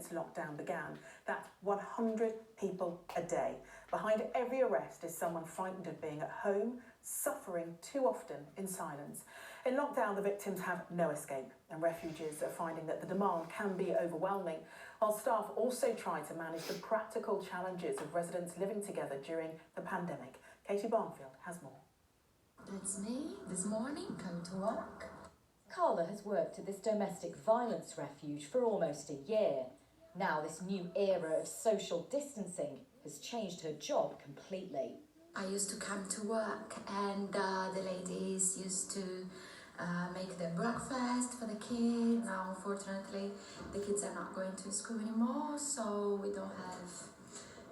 since lockdown began. That's 100 people a day. Behind every arrest is someone frightened of being at home, suffering too often in silence. In lockdown, the victims have no escape, and refugees are finding that the demand can be overwhelming, while staff also try to manage the practical challenges of residents living together during the pandemic. Katie Barnfield has more. That's me, this morning, coming to work. Carla has worked at this domestic violence refuge for almost a year. Now this new era of social distancing has changed her job completely. I used to come to work and the ladies used to make their breakfast for the kids. Now, unfortunately, the kids are not going to school anymore, so we don't have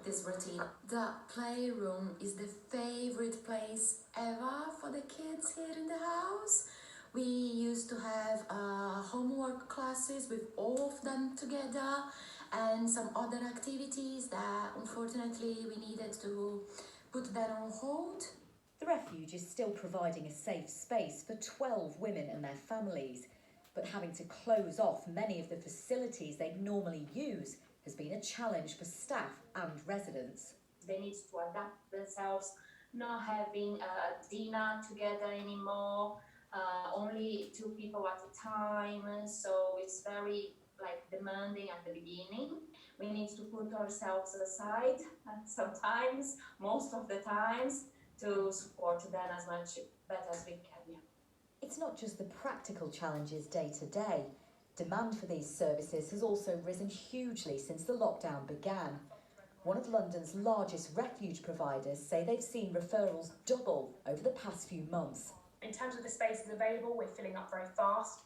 this routine. The playroom is the favorite place ever for the kids here in the house. We used to have homework classes with all of them together and some other activities that unfortunately we needed to put that on hold. The refuge is still providing a safe space for 12 women and their families, but having to close off many of the facilities they normally use has been a challenge for staff and residents. They need to adapt themselves, not having a dinner together anymore, only 2 people at a time, so it's very demanding at the beginning. We need to put ourselves aside sometimes, most of the times, to support them as much better as we can. Yeah. It's not just the practical challenges day to day. Demand for these services has also risen hugely since the lockdown began. One of London's largest refuge providers say they've seen referrals double over the past few months. In terms of the spaces available, we're filling up very fast.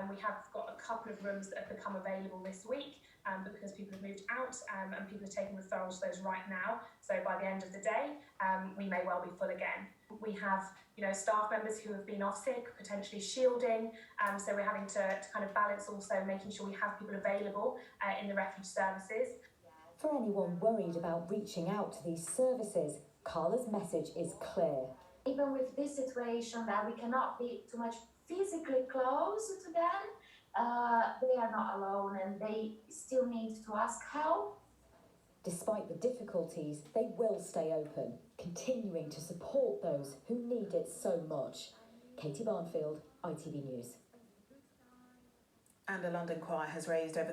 We have got a couple of rooms that have become available this week because people have moved out and people are taking referrals to those right now. So by the end of the day, we may well be full again. We have, staff members who have been off sick, potentially shielding. So we're having to kind of balance also making sure we have people available in the refuge services. For anyone worried about reaching out to these services, Carla's message is clear. Even with this situation that we cannot be too much physically close to them, they are not alone and they still need to ask help. Despite the difficulties, they will stay open, continuing to support those who need it so much. Katie Barnfield, ITV News. And a London choir has raised over